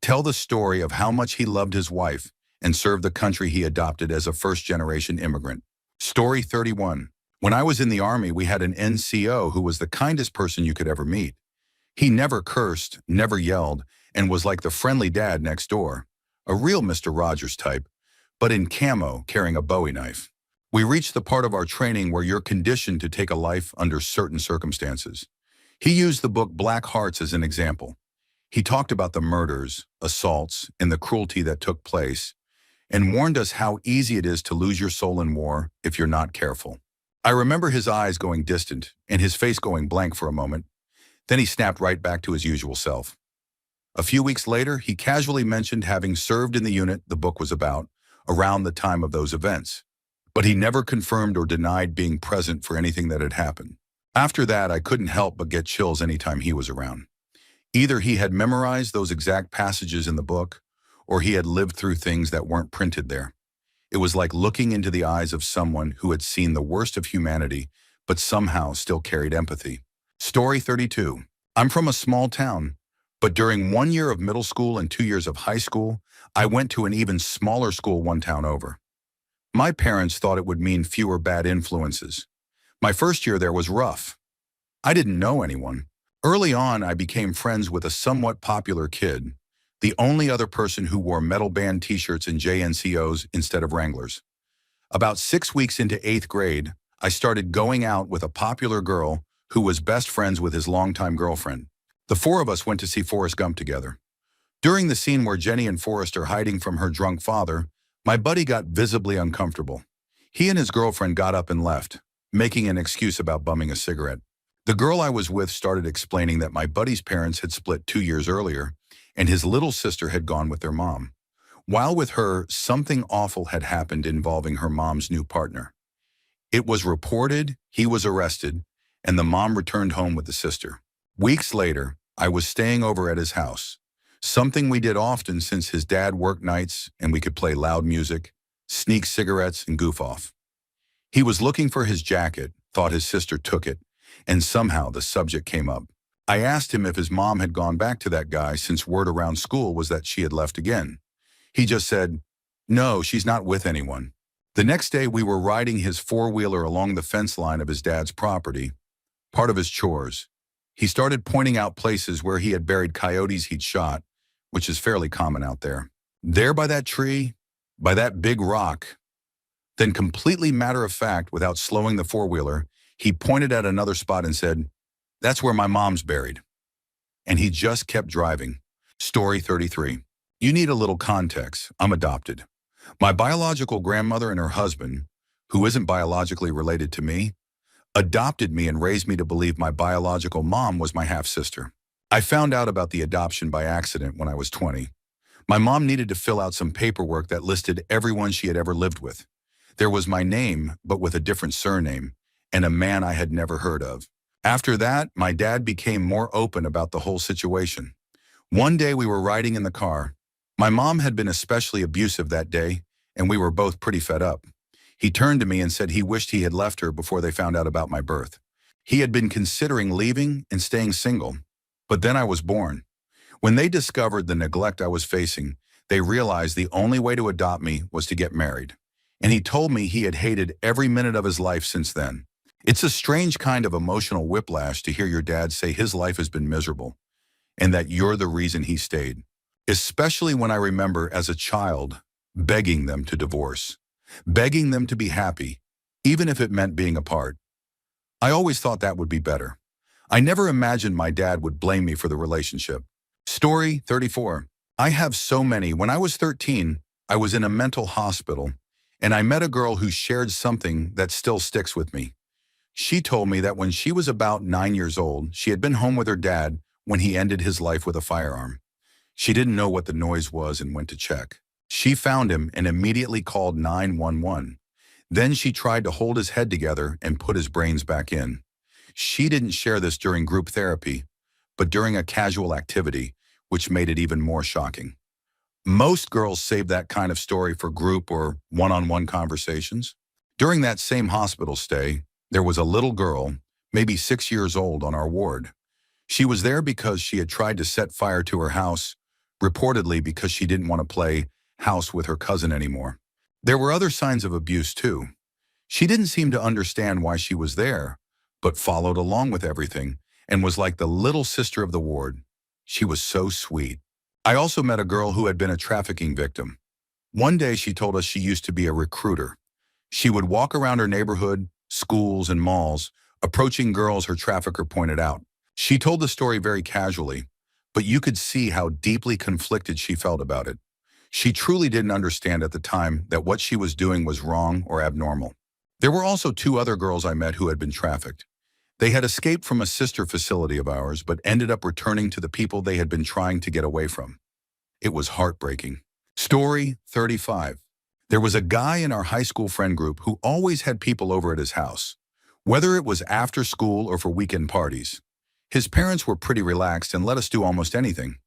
Tell the story of how much he loved his wife and served the country he adopted as a first-generation immigrant. Story 31. When I was in the Army, we had an NCO who was the kindest person you could ever meet. He never cursed, never yelled, and was like the friendly dad next door. A real Mr. Rogers type, but in camo, carrying a Bowie knife. We reached the part of our training where you're conditioned to take a life under certain circumstances. He used the book Black Hearts as an example. He talked about the murders, assaults, and the cruelty that took place, and warned us how easy it is to lose your soul in war if you're not careful. I remember his eyes going distant and his face going blank for a moment. Then he snapped right back to his usual self. A few weeks later, he casually mentioned having served in the unit the book was about around the time of those events, but he never confirmed or denied being present for anything that had happened. After that, I couldn't help but get chills anytime he was around. Either he had memorized those exact passages in the book, or he had lived through things that weren't printed there. It was like looking into the eyes of someone who had seen the worst of humanity, but somehow still carried empathy. Story 32. I'm from a small town, but during 1 year of middle school and 2 years of high school, I went to an even smaller school one town over. My parents thought it would mean fewer bad influences. My first year there was rough. I didn't know anyone. Early on, I became friends with a somewhat popular kid, the only other person who wore metal band t-shirts and JNCOs instead of Wranglers. About 6 weeks into 8th grade, I started going out with a popular girl who was best friends with his longtime girlfriend. The four of us went to see Forrest Gump together. During the scene where Jenny and Forrest are hiding from her drunk father, my buddy got visibly uncomfortable. He and his girlfriend got up and left, making an excuse about bumming a cigarette. The girl I was with started explaining that my buddy's parents had split 2 years earlier, and his little sister had gone with their mom. While with her, something awful had happened involving her mom's new partner. It was reported, he was arrested, and the mom returned home with the sister. Weeks later, I was staying over at his house, something we did often since his dad worked nights and we could play loud music, sneak cigarettes, and goof off. He was looking for his jacket, thought his sister took it, and somehow the subject came up. I asked him if his mom had gone back to that guy since word around school was that she had left again. He just said, "No, she's not with anyone." The next day we were riding his four-wheeler along the fence line of his dad's property, part of his chores. He started pointing out places where he had buried coyotes he'd shot, which is fairly common out there. There by that tree, by that big rock. Then completely matter-of-fact, without slowing the four-wheeler, he pointed at another spot and said, "That's where my mom's buried." And he just kept driving. Story 33. You need a little context. I'm adopted. My biological grandmother and her husband, who isn't biologically related to me, adopted me and raised me to believe my biological mom was my half-sister. I found out about the adoption by accident when I was 20. My mom needed to fill out some paperwork that listed everyone she had ever lived with. There was my name, but with a different surname, and a man I had never heard of. After that, my dad became more open about the whole situation. One day we were riding in the car. My mom had been especially abusive that day, and we were both pretty fed up. He turned to me and said he wished he had left her before they found out about my birth. He had been considering leaving and staying single, but then I was born. When they discovered the neglect I was facing, they realized the only way to adopt me was to get married. And he told me he had hated every minute of his life since then. It's a strange kind of emotional whiplash to hear your dad say his life has been miserable, and that you're the reason he stayed. Especially when I remember as a child begging them to divorce, begging them to be happy, even if it meant being apart. I always thought that would be better. I never imagined my dad would blame me for the relationship. Story 34. I have so many. When I was 13, I was in a mental hospital, and I met a girl who shared something that still sticks with me. She told me that when she was about 9 years old, she had been home with her dad when he ended his life with a firearm. She didn't know what the noise was and went to check. She found him and immediately called 911. Then she tried to hold his head together and put his brains back in. She didn't share this during group therapy, but during a casual activity, which made it even more shocking. Most girls save that kind of story for group or one-on-one conversations. During that same hospital stay, there was a little girl, maybe 6 years old, on our ward. She was there because she had tried to set fire to her house, reportedly because she didn't want to play house with her cousin anymore. There were other signs of abuse too. She didn't seem to understand why she was there, but followed along with everything and was like the little sister of the ward. She was so sweet. I also met a girl who had been a trafficking victim. One day she told us she used to be a recruiter. She would walk around her neighborhood, schools, and malls, approaching girls her trafficker pointed out. She told the story very casually, but you could see how deeply conflicted she felt about it. She truly didn't understand at the time that what she was doing was wrong or abnormal. There were also 2 other girls I met who had been trafficked. They had escaped from a sister facility of ours, but ended up returning to the people they had been trying to get away from. It was heartbreaking. Story 35. There was a guy in our high school friend group who always had people over at his house, whether it was after school or for weekend parties. His parents were pretty relaxed and let us do almost anything.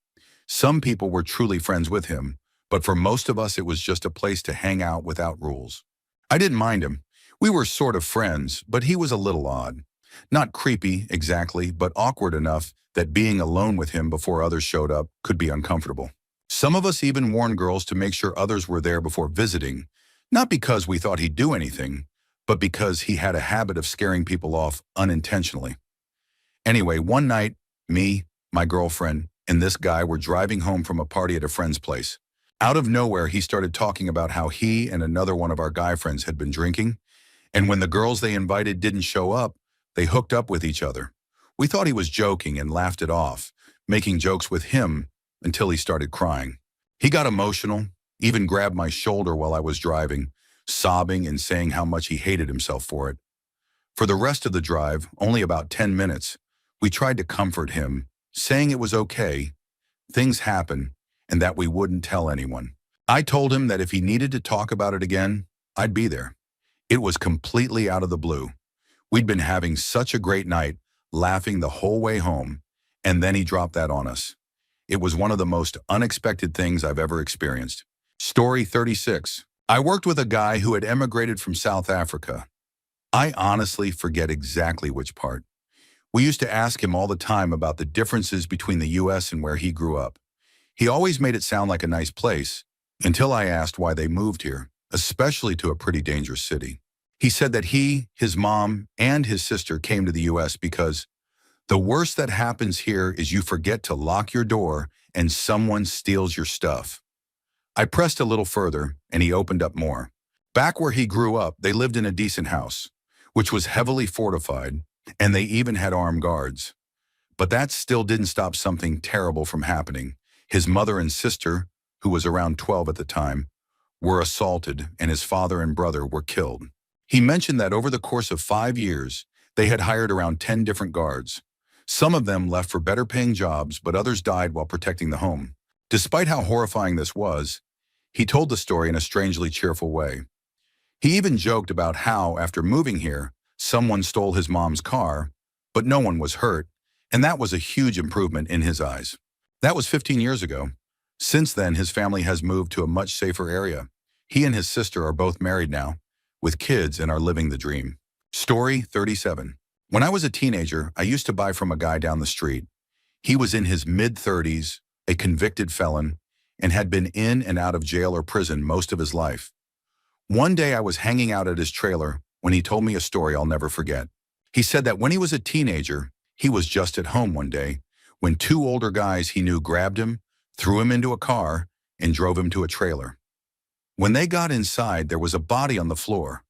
Some people were truly friends with him, but for most of us it was just a place to hang out without rules. I didn't mind him. We were sort of friends, but he was a little odd. Not creepy, exactly, but awkward enough that being alone with him before others showed up could be uncomfortable. Some of us even warned girls to make sure others were there before visiting, not because we thought he'd do anything, but because he had a habit of scaring people off unintentionally. Anyway, one night, me, my girlfriend, and this guy were driving home from a party at a friend's place. Out of nowhere, he started talking about how he and another one of our guy friends had been drinking, and when the girls they invited didn't show up, they hooked up with each other. We thought he was joking and laughed it off, making jokes with him until he started crying. He got emotional, even grabbed my shoulder while I was driving, sobbing and saying how much he hated himself for it. For the rest of the drive, only about 10 minutes, we tried to comfort him, saying it was okay, things happen, and that we wouldn't tell anyone. I told him that if he needed to talk about it again, I'd be there. It was completely out of the blue. We'd been having such a great night, laughing the whole way home, and then he dropped that on us. It was one of the most unexpected things I've ever experienced. Story 36. I worked with a guy who had emigrated from South Africa. I honestly forget exactly which part. We used to ask him all the time about the differences between the US and where he grew up. He always made it sound like a nice place, until I asked why they moved here, especially to a pretty dangerous city. He said that he, his mom, and his sister came to the US because the worst that happens here is you forget to lock your door and someone steals your stuff. I pressed a little further, and he opened up more. Back where he grew up, they lived in a decent house, which was heavily fortified, and they even had armed guards. But that still didn't stop something terrible from happening. His mother and sister, who was around 12 at the time, were assaulted, and his father and brother were killed. He mentioned that over the course of 5 years, they had hired around 10 different guards. Some of them left for better paying jobs, but others died while protecting the home. Despite how horrifying this was, he told the story in a strangely cheerful way. He even joked about how, after moving here, someone stole his mom's car, but no one was hurt, and that was a huge improvement in his eyes. That was 15 years ago. Since then, his family has moved to a much safer area. He and his sister are both married now, with kids, and are living the dream. Story 37. When I was a teenager, I used to buy from a guy down the street. He was in his mid-30s, a convicted felon, and had been in and out of jail or prison most of his life. One day I was hanging out at his trailer when he told me a story I'll never forget. He said that when he was a teenager, he was just at home one day when two older guys he knew grabbed him, threw him into a car, and drove him to a trailer. When they got inside, there was a body on the floor,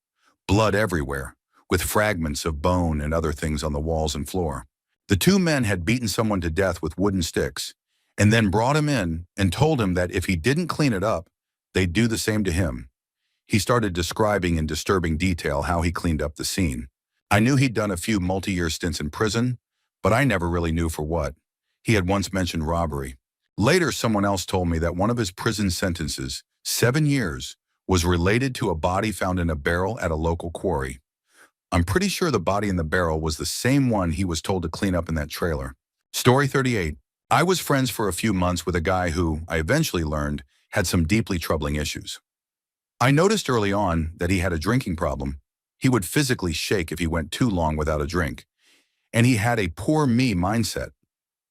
blood everywhere, with fragments of bone and other things on the walls and floor. The two men had beaten someone to death with wooden sticks, and then brought him in and told him that if he didn't clean it up, they'd do the same to him. He started describing in disturbing detail how he cleaned up the scene. I knew he'd done a few multi-year stints in prison, but I never really knew for what. He had once mentioned robbery. Later, someone else told me that one of his prison sentences, 7 years, was related to a body found in a barrel at a local quarry. I'm pretty sure the body in the barrel was the same one he was told to clean up in that trailer. Story 38. I was friends for a few months with a guy who, I eventually learned, had some deeply troubling issues. I noticed early on that he had a drinking problem. He would physically shake if he went too long without a drink. And he had a poor me mindset.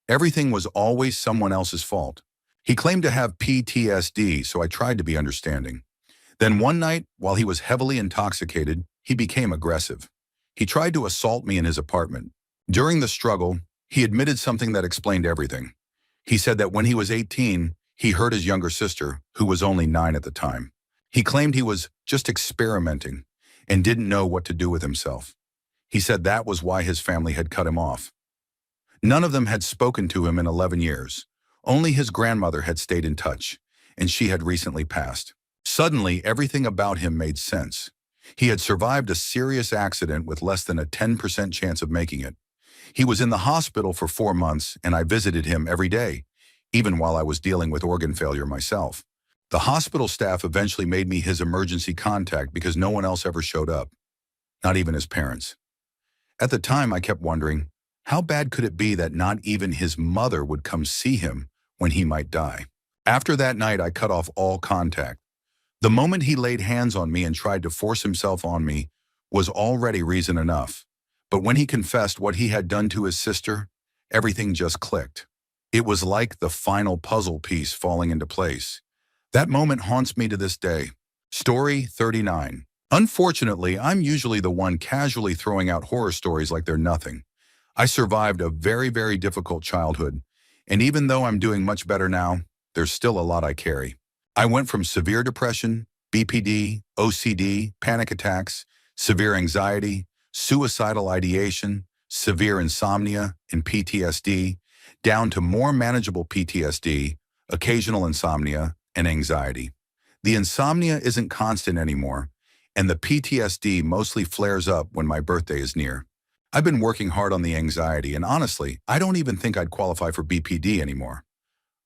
Everything was always someone else's fault. He claimed to have PTSD, so I tried to be understanding. Then one night, while he was heavily intoxicated, he became aggressive. He tried to assault me in his apartment. During the struggle, he admitted something that explained everything. He said that when he was 18, he hurt his younger sister, who was only 9 at the time. He claimed he was just experimenting and didn't know what to do with himself. He said that was why his family had cut him off. None of them had spoken to him in 11 years. Only his grandmother had stayed in touch, and she had recently passed. Suddenly, everything about him made sense. He had survived a serious accident with less than a 10% chance of making it. He was in the hospital for 4 months, and I visited him every day, even while I was dealing with organ failure myself. The hospital staff eventually made me his emergency contact because no one else ever showed up, not even his parents. At the time, I kept wondering, how bad could it be that not even his mother would come see him when he might die? After that night, I cut off all contact. The moment he laid hands on me and tried to force himself on me was already reason enough. But when he confessed what he had done to his sister, everything just clicked. It was like the final puzzle piece falling into place. That moment haunts me to this day. Story 39. Unfortunately, I'm usually the one casually throwing out horror stories like they're nothing. I survived a very, very difficult childhood, and even though I'm doing much better now, there's still a lot I carry. I went from severe depression, BPD, OCD, panic attacks, severe anxiety, suicidal ideation, severe insomnia, and PTSD, down to more manageable PTSD, occasional insomnia, and anxiety. The insomnia isn't constant anymore, and the PTSD mostly flares up when my birthday is near. I've been working hard on the anxiety, and honestly, I don't even think I'd qualify for BPD anymore.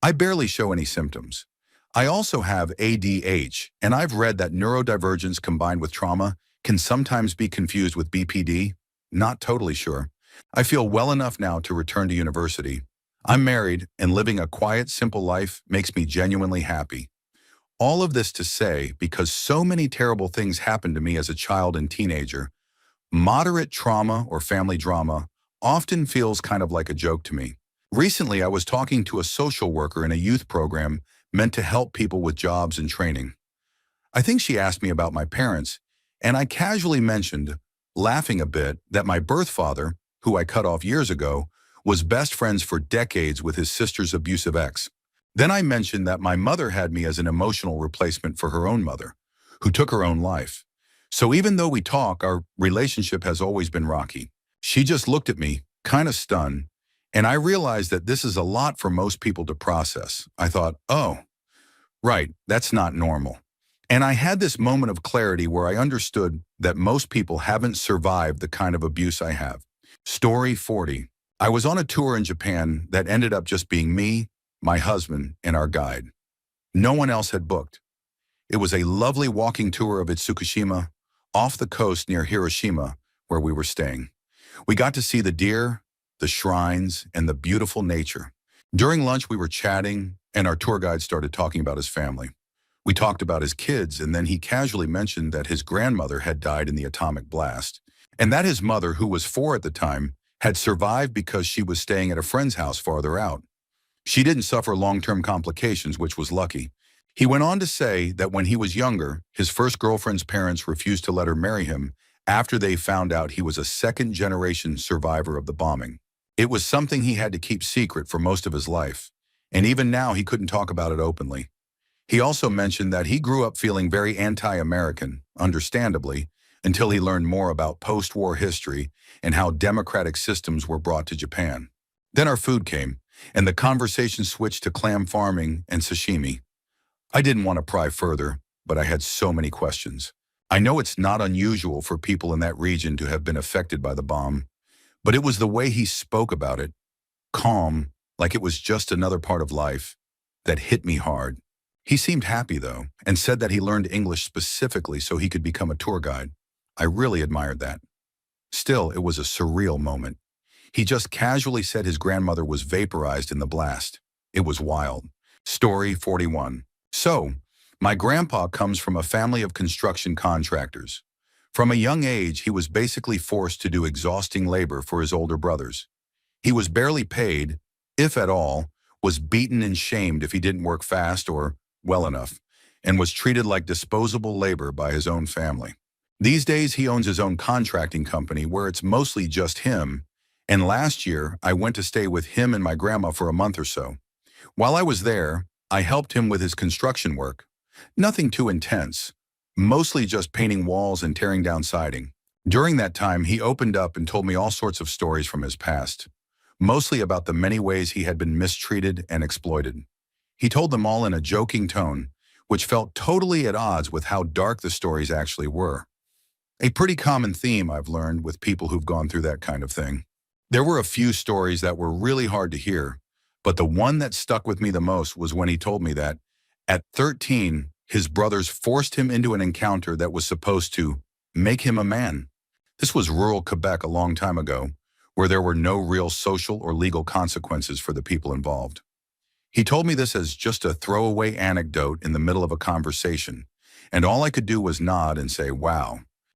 I barely show any symptoms. I also have ADH, and I've read that neurodivergence combined with trauma can sometimes be confused with BPD. Not totally sure. I feel well enough now to return to university. I'm married, and living a quiet, simple life makes me genuinely happy. All of this to say, because so many terrible things happened to me as a child and teenager, moderate trauma or family drama often feels kind of like a joke to me. Recently, I was talking to a social worker in a youth program meant to help people with jobs and training. I think she asked me about my parents, and I casually mentioned, laughing a bit, that my birth father, who I cut off years ago, was best friends for decades with his sister's abusive ex. Then I mentioned that my mother had me as an emotional replacement for her own mother, who took her own life. So even though we talk, our relationship has always been rocky. She just looked at me, kind of stunned, and I realized that this is a lot for most people to process. I thought, oh, right, that's not normal. And I had this moment of clarity where I understood that most people haven't survived the kind of abuse I have. Story 40. I was on a tour in Japan that ended up just being me, my husband, and our guide. No one else had booked. It was a lovely walking tour of Itsukushima, off the coast near Hiroshima, where we were staying. We got to see the deer, the shrines, and the beautiful nature. During lunch, we were chatting, and our tour guide started talking about his family. We talked about his kids, and then he casually mentioned that his grandmother had died in the atomic blast, and that his mother, who was 4 at the time, had survived because she was staying at a friend's house farther out. She didn't suffer long-term complications, which was lucky. He went on to say that when he was younger, his first girlfriend's parents refused to let her marry him after they found out he was a second-generation survivor of the bombing. It was something he had to keep secret for most of his life, and even now he couldn't talk about it openly. He also mentioned that he grew up feeling very anti-American, understandably, until he learned more about post-war history and how democratic systems were brought to Japan. Then our food came, and the conversation switched to clam farming and sashimi. I didn't want to pry further, but I had so many questions. I know it's not unusual for people in that region to have been affected by the bomb, but it was the way he spoke about it, calm, like it was just another part of life, that hit me hard. He seemed happy, though, and said that he learned English specifically so he could become a tour guide. I really admired that. Still, it was a surreal moment. He just casually said his grandmother was vaporized in the blast. It was wild. Story 41. So, my grandpa comes from a family of construction contractors. From a young age, he was basically forced to do exhausting labor for his older brothers. He was barely paid, if at all, was beaten and shamed if he didn't work fast or well enough, and was treated like disposable labor by his own family. These days, he owns his own contracting company where it's mostly just him, and last year, I went to stay with him and my grandma for a month or so. While I was there, I helped him with his construction work. Nothing too intense, mostly just painting walls and tearing down siding. During that time, he opened up and told me all sorts of stories from his past, mostly about the many ways he had been mistreated and exploited. He told them all in a joking tone, which felt totally at odds with how dark the stories actually were. A pretty common theme I've learned with people who've gone through that kind of thing. There were a few stories that were really hard to hear, but the one that stuck with me the most was when he told me that, at 13, his brothers forced him into an encounter that was supposed to make him a man. This was rural Quebec a long time ago, where there were no real social or legal consequences for the people involved. He told me this as just a throwaway anecdote in the middle of a conversation, and all I could do was nod and say, wow.